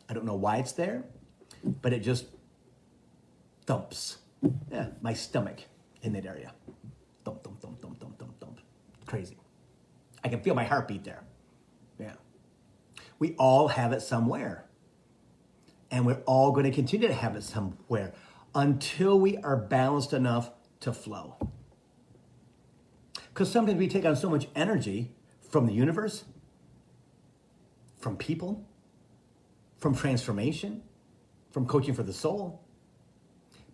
Speaker 1: I don't know why it's there, but it just thumps. Yeah, my stomach in that area. Thump, thump, thump, thump, thump, thump, thump. Crazy. I can feel my heartbeat there. Yeah. We all have it somewhere. And we're all going to continue to have it somewhere until we are balanced enough to flow. Because sometimes we take on so much energy from the universe, from people, from transformation, from coaching for the soul.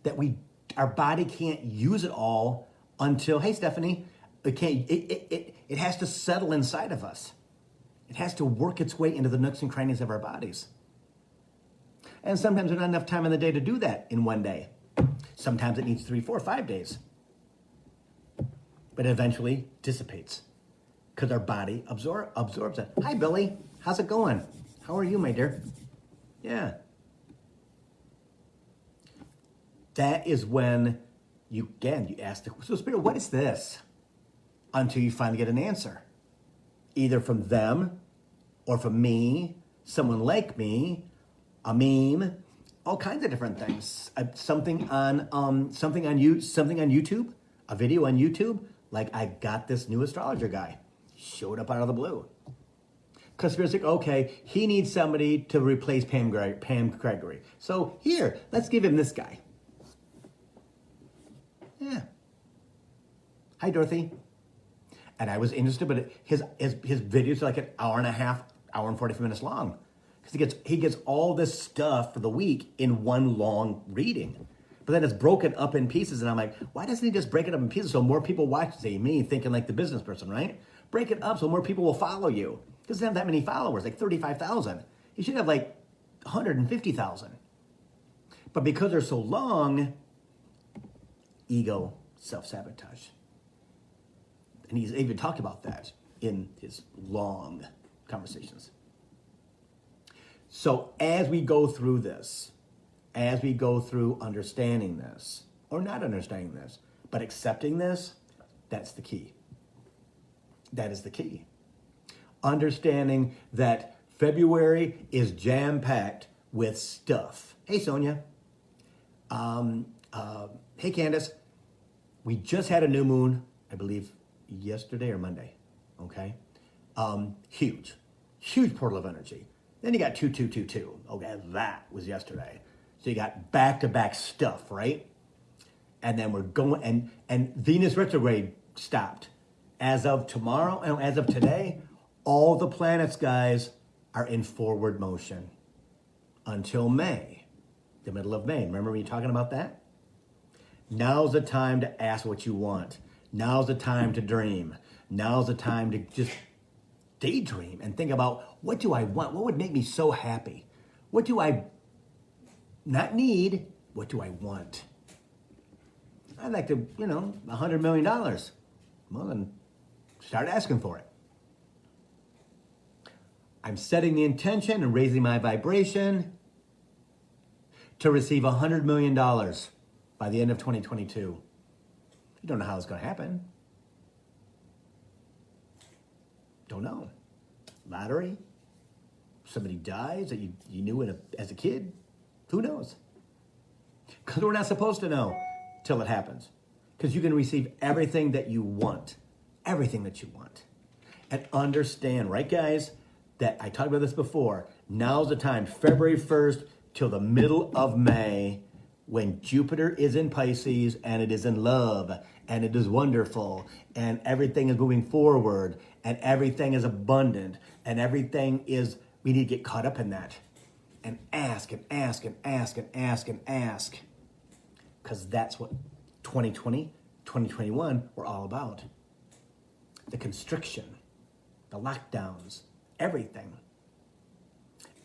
Speaker 1: that our body can't use it all until, hey, Stephanie, it has to settle inside of us. It has to work its way into the nooks and crannies of our bodies. And sometimes there's not enough time in the day to do that in one day. Sometimes it needs 3, 4, 5 days. But it eventually dissipates because our body absorbs it. Hi, Billy. How's it going? How are you, my dear? Yeah. That is when you ask so Spirit, what is this? Until you finally get an answer. Either from them or from me, someone like me, a meme, all kinds of different things. Something on YouTube, a video on YouTube, like I got this new astrologer guy. Showed up out of the blue. Because Spirit's like, okay, he needs somebody to replace Pam Gregory. So here, let's give him this guy. Yeah. Hi, Dorothy. And I was interested, but his videos are like an hour and a half, hour and 45 minutes long. Because he gets all this stuff for the week in one long reading. But then it's broken up in pieces, and I'm like, why doesn't he just break it up in pieces so more people watch it? Say, me thinking like the business person, right? Break it up so more people will follow you. He doesn't have that many followers, like 35,000. He should have like 150,000. But because they're so long, ego, self-sabotage. And he's even talked about that in his long conversations. So as we go through this, as we go through understanding this, or not understanding this, but accepting this, that's the key. That is the key. Understanding that February is jam-packed with stuff. Hey, Sonia. Hey, Candace. We just had a new moon, I believe, yesterday or Monday. Okay? Huge portal of energy. Then you got 2222. Okay, that was yesterday. So you got back-to-back stuff, right? And then we're going, and Venus retrograde stopped. As of tomorrow, and as of today, all the planets, guys, are in forward motion until May, the middle of May. Remember me talking about that? Now's the time to ask what you want. Now's the time to dream. Now's the time to just daydream and think about, what do I want? What would make me so happy? What do I not need? What do I want? I'd like to, $100 million. Well, then start asking for it. I'm setting the intention and raising my vibration to receive $100 million by the end of 2022. You don't know how it's going to happen. Don't know. Lottery? Somebody dies that you knew as a kid? Who knows? Because we're not supposed to know till it happens. Because you can receive everything that you want. Everything that you want. And understand, right, guys, that I talked about this before. Now's the time, February 1st till the middle of May, when Jupiter is in Pisces and it is in love and it is wonderful and everything is moving forward and everything is abundant and everything is, we need to get caught up in that and ask and ask and ask and ask and ask. Because that's what 2020, 2021 were all about. The constriction, the lockdowns, everything.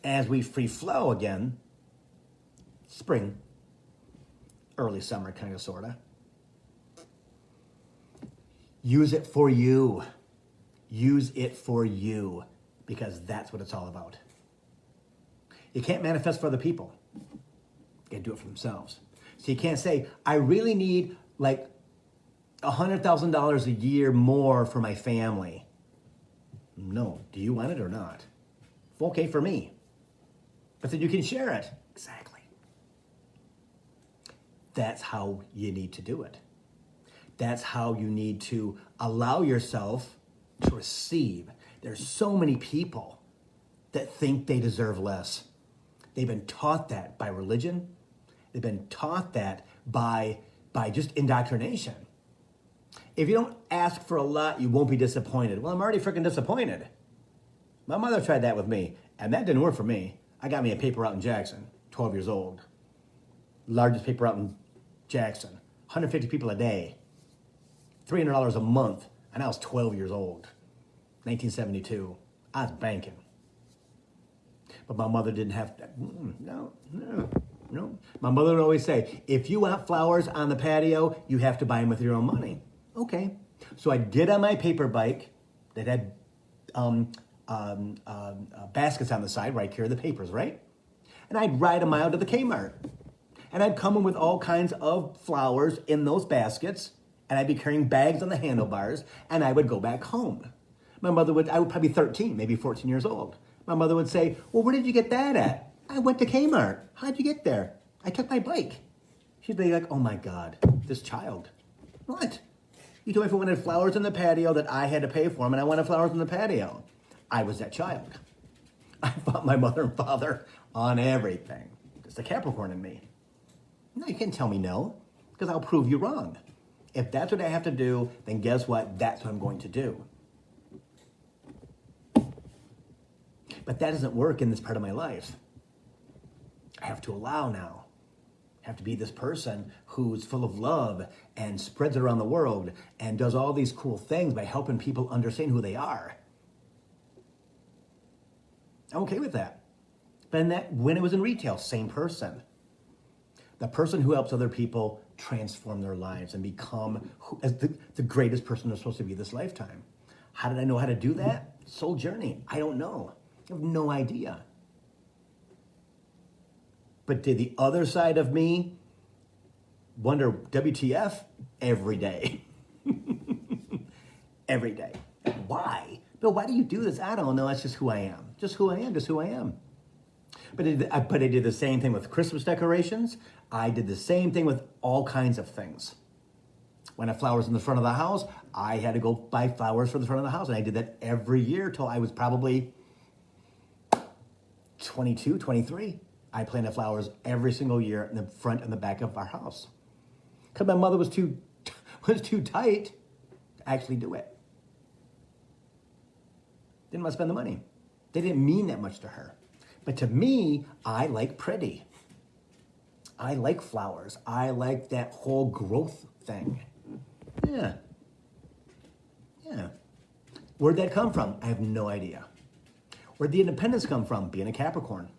Speaker 1: As we free flow again, spring, early summer kind of, sort of. Use it for you. Use it for you, because that's what it's all about. You can't manifest for other people. You gotta do it for themselves. So you can't say, I really need like $100,000 a year more for my family. No, do you want it or not? Okay for me. But then you can share it. Exactly. That's how you need to do it. That's how you need to allow yourself to receive. There's so many people that think they deserve less. They've been taught that by religion. They've been taught that by just indoctrination. If you don't ask for a lot, you won't be disappointed. Well, I'm already freaking disappointed. My mother tried that with me, and that didn't work for me. I got me a paper route in Jackson, 12 years old. Largest paper route in Jackson, 150 people a day, $300 a month, and I was 12 years old, 1972. I was banking. But my mother didn't have that. No. My mother would always say, if you want flowers on the patio, you have to buy them with your own money. Okay. So I'd get on my paper bike that had baskets on the side where I carry the papers, right? And I'd ride a mile to the Kmart. And I'd come in with all kinds of flowers in those baskets, and I'd be carrying bags on the handlebars, and I would go back home. I would probably be 13, maybe 14 years old. My mother would say, well, where did you get that at? I went to Kmart. How'd you get there? I took my bike. She'd be like, oh my God, this child. What? You told me if I wanted flowers in the patio that I had to pay for them, and I wanted flowers in the patio. I was that child. I fought my mother and father on everything. It's the Capricorn in me. No, you can't tell me no, because I'll prove you wrong. If that's what I have to do, then guess what? That's what I'm going to do. But that doesn't work in this part of my life. I have to allow now. I have to be this person who's full of love and spreads it around the world and does all these cool things by helping people understand who they are. I'm okay with that. But when it was in retail, same person. The person who helps other people transform their lives and become the greatest person they're supposed to be this lifetime. How did I know how to do that? Soul journey. I don't know. I have no idea. But did the other side of me wonder, WTF? Every day. Every day. Why? Bill, why do you do this? I don't know. That's just who I am. Just who I am. But I did the same thing with Christmas decorations. I did the same thing with all kinds of things. When I had flowers in the front of the house, I had to go buy flowers for the front of the house. And I did that every year till I was probably 22, 23. I planted flowers every single year in the front and the back of our house. Because my mother was too tight to actually do it. Didn't want to spend the money. They didn't mean that much to her. But to me, I like pretty. I like flowers. I like that whole growth thing. Yeah. Where'd that come from? I have no idea. Where'd the independence come from? Being a Capricorn.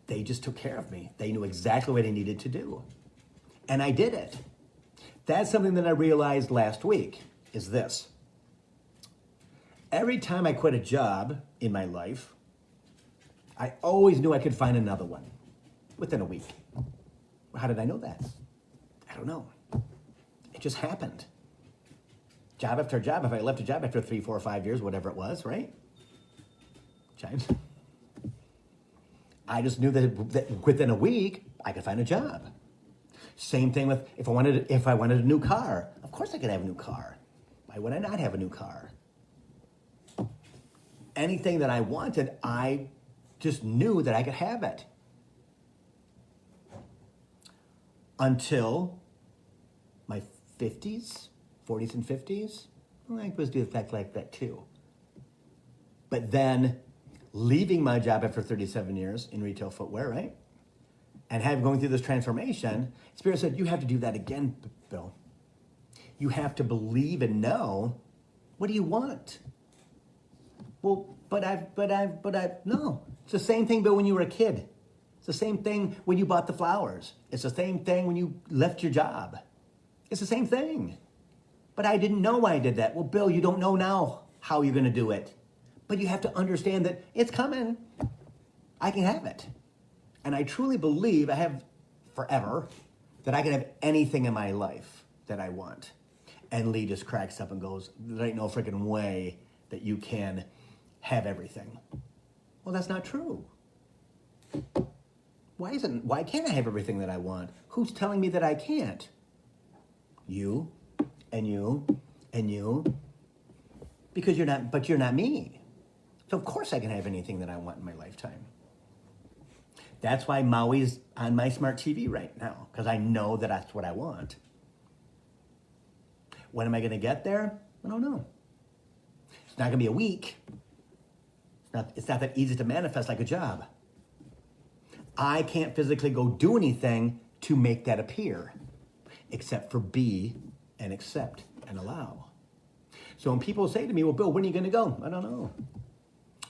Speaker 1: They just took care of me. They knew exactly what I needed to do. And I did it. That's something that I realized last week, is this. Every time I quit a job in my life, I always knew I could find another one within a week. Well, how did I know that? I don't know. It just happened. Job after job. If I left a job after 3, 4, 5 years, whatever it was, right? James. I just knew that within a week, I could find a job. Same thing with if I wanted a new car. Of course I could have a new car. Why would I not have a new car? Anything that I wanted, I just knew that I could have it. Until my 40s and 50s. Well, I was doing things like that too. But then leaving my job after 37 years in retail footwear, right? And going through this transformation, Spirit said, you have to do that again, Bill. You have to believe and know, what do you want? Well, no. It's the same thing, Bill, when you were a kid. It's the same thing when you bought the flowers. It's the same thing when you left your job. It's the same thing. But I didn't know why I did that. Well, Bill, you don't know now how you're going to do it. But you have to understand that it's coming. I can have it. And I truly believe I have forever that I can have anything in my life that I want. And Lee just cracks up and goes, there ain't no freaking way that you can have everything. Well, that's not true. Why can't I have everything that I want? Who's telling me that I can't? You, and you, and you. Because you're not me. So of course I can have anything that I want in my lifetime. That's why Maui's on my smart TV right now, because I know that that's what I want. When am I going to get there? I don't know. It's not going to be a week. It's not that easy to manifest like a job. I can't physically go do anything to make that appear, except for be and accept and allow. So when people say to me, well, Bill, when are you going to go? I don't know.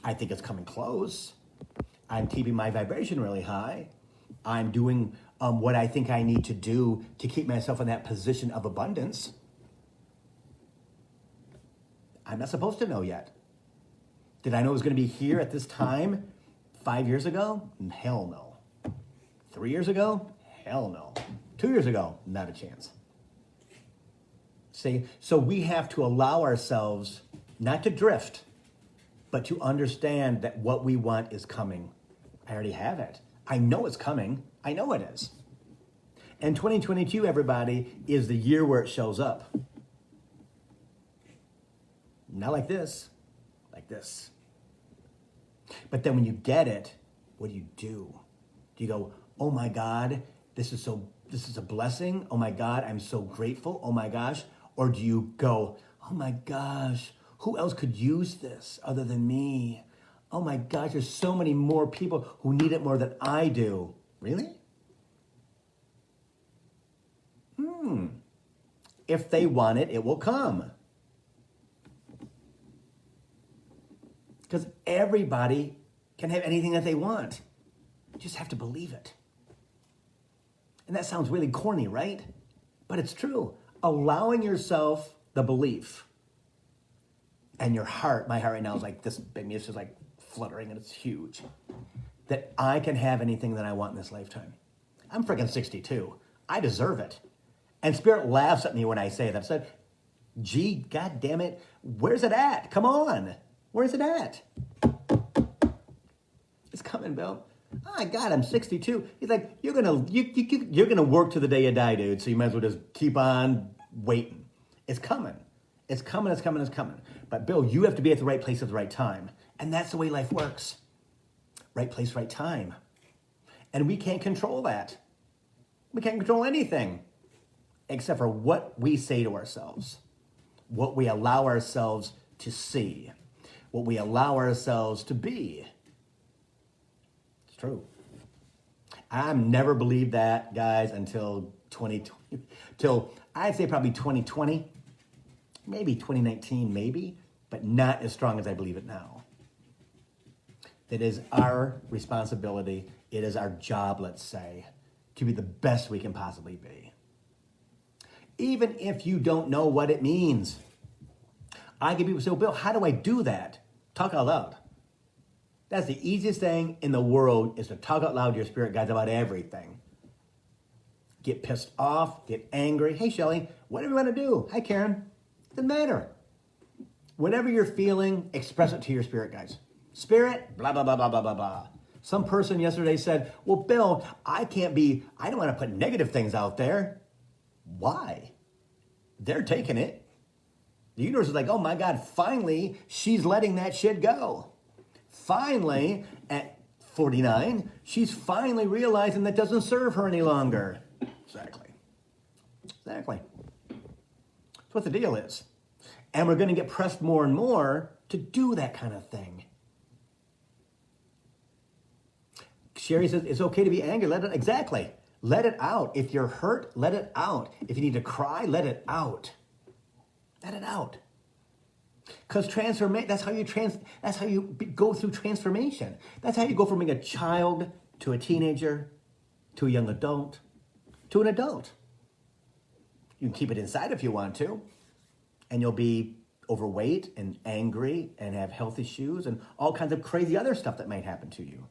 Speaker 1: I think it's coming close. I'm keeping my vibration really high. I'm doing what I think I need to do to keep myself in that position of abundance. I'm not supposed to know yet. Did I know it was going to be here at this time 5 years ago? Hell no. 3 years ago? Hell no. 2 years ago? Not a chance. See, so we have to allow ourselves not to drift, but to understand that what we want is coming. I already have it. I know it's coming. I know it is. And 2022, everybody, is the year where it shows up. Not like this, like this. But then when you get it, what do? Do you go, oh my God, this is a blessing. Oh my God, I'm so grateful. Oh my gosh. Or do you go, oh my gosh, who else could use this other than me? Oh my gosh, there's so many more people who need it more than I do. Really? If they want it, it will come. Because everybody can have anything that they want. You just have to believe it. And that sounds really corny, right? But it's true. Allowing yourself the belief. And your heart, my heart right now is like this, baby, it's just like fluttering and it's huge. That I can have anything that I want in this lifetime. I'm freaking 62. I deserve it. And Spirit laughs at me when I say that. I said, gee, God damn it, where's it at? Come on. Where's it at? It's coming, Bill. Oh my God, I'm 62. He's like, you're gonna work to the day you die, dude. So you might as well just keep on waiting. It's coming. It's coming, it's coming, it's coming. But Bill, you have to be at the right place at the right time. And that's the way life works. Right place, right time. And we can't control that. We can't control anything except for what we say to ourselves, what we allow ourselves to see, what we allow ourselves to be. It's true. I've never believed that, guys, until 2020, till I'd say probably 2020, maybe 2019, maybe, but not as strong as I believe it now. It is our responsibility, it is our job, let's say, to be the best we can possibly be. Even if you don't know what it means. I get people say, well, Bill, how do I do that? Talk out loud. That's the easiest thing in the world, is to talk out loud to your spirit guides about everything. Get pissed off, get angry. Hey, Shelly, whatever you want to do. Hi, Karen. Doesn't matter. Whatever you're feeling, express it to your spirit guides. Spirit, blah, blah, blah, blah, blah, blah, blah. Some person yesterday said, well, Bill, I don't want to put negative things out there. Why? They're taking it. The universe is like, oh my God, finally, she's letting that shit go. Finally, at 49, she's finally realizing that doesn't serve her any longer. Exactly. That's what the deal is. And we're going to get pressed more and more to do that kind of thing. Sherry says, it's okay to be angry. Exactly. Let it out. If you're hurt, let it out. If you need to cry, let it out. Let it out. Because transformation, that's how you go through transformation. That's how you go from being a child to a teenager, to a young adult, to an adult. You can keep it inside if you want to, and you'll be overweight and angry and have health issues and all kinds of crazy other stuff that might happen to you.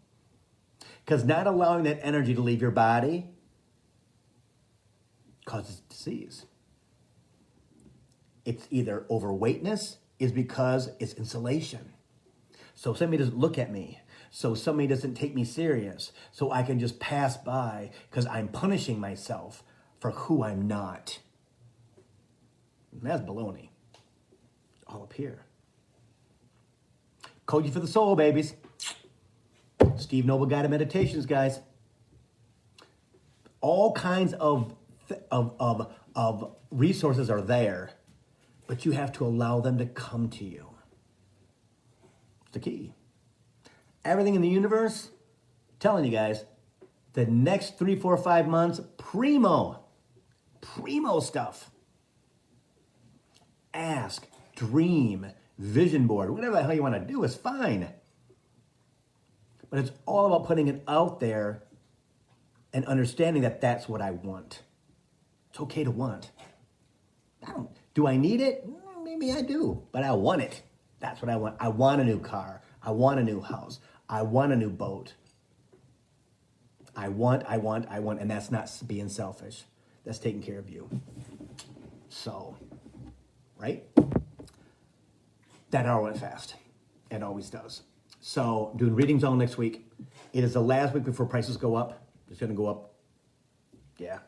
Speaker 1: Because not allowing that energy to leave your body causes disease. It's either overweightness is because it's insulation. So somebody doesn't look at me. So somebody doesn't take me serious. So I can just pass by because I'm punishing myself for who I'm not. And that's baloney. All up here. Koji for the soul, babies. Steve Noble Guided Meditations, guys. All kinds of resources are there, but you have to allow them to come to you. It's the key. Everything in the universe, I'm telling you guys, The next 3, 4, 5 months, primo stuff. Ask, dream, vision board, whatever the hell you want to do is fine. But it's all about putting it out there and understanding that that's what I want. It's okay to want. Do I need it? Maybe I do, but I want it. That's what I want. I want a new car. I want a new house. I want a new boat. I want, and that's not being selfish. That's taking care of you. So, right? That hour went fast. It always does. So, doing readings all next week. It is the last week before prices go up. It's going to go up. Yeah.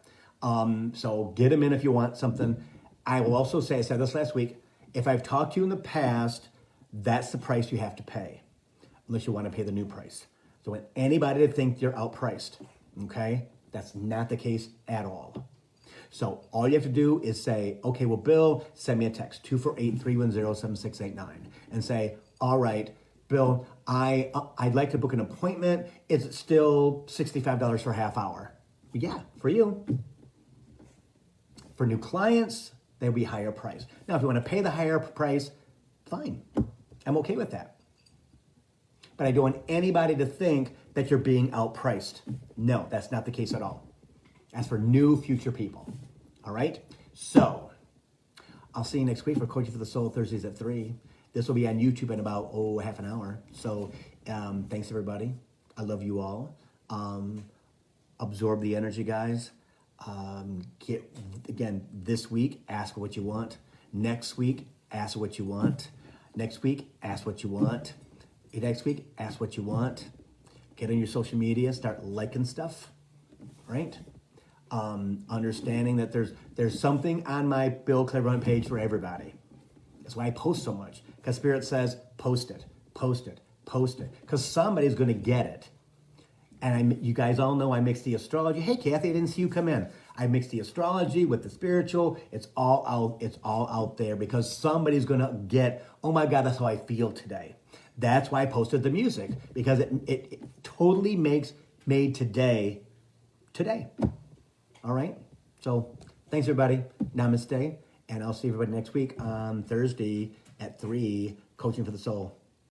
Speaker 1: So get them in if you want something. I will also say, I said this last week, if I've talked to you in the past, that's the price you have to pay, unless you want to pay the new price. So want anybody to think you're outpriced, okay? That's not the case at all. So all you have to do is say, okay, well, Bill, send me a text, 248-310-7689, and say, all right, Bill, I'd like to book an appointment. Is it still $65 for a half hour? Yeah, for you. For new clients, they'll be higher price. Now, if you want to pay the higher price, fine. I'm okay with that. But I don't want anybody to think that you're being outpriced. No, that's not the case at all. That's for new future people. All right? So, I'll see you next week for Coaching for the Soul, Thursdays at 3. This will be on YouTube in about, half an hour. So, thanks, everybody. I love you all. Absorb the energy, guys. Again, this week, ask what you want. Next week, ask what you want. Next week, ask what you want. Next week, ask what you want. Get on your social media, start liking stuff, right? Understanding that there's something on my Bill Claiborne page for everybody. That's why I post so much. Because Spirit says, post it, post it, post it. Because somebody's going to get it. And you guys all know I mix the astrology. Hey, Kathy, I didn't see you come in. I mix the astrology with the spiritual. It's all out. It's all out there because somebody's going to get, oh my God, that's how I feel today. That's why I posted the music, because it totally made today. All right? So thanks, everybody. Namaste. And I'll see everybody next week on Thursday at 3, Coaching for the Soul.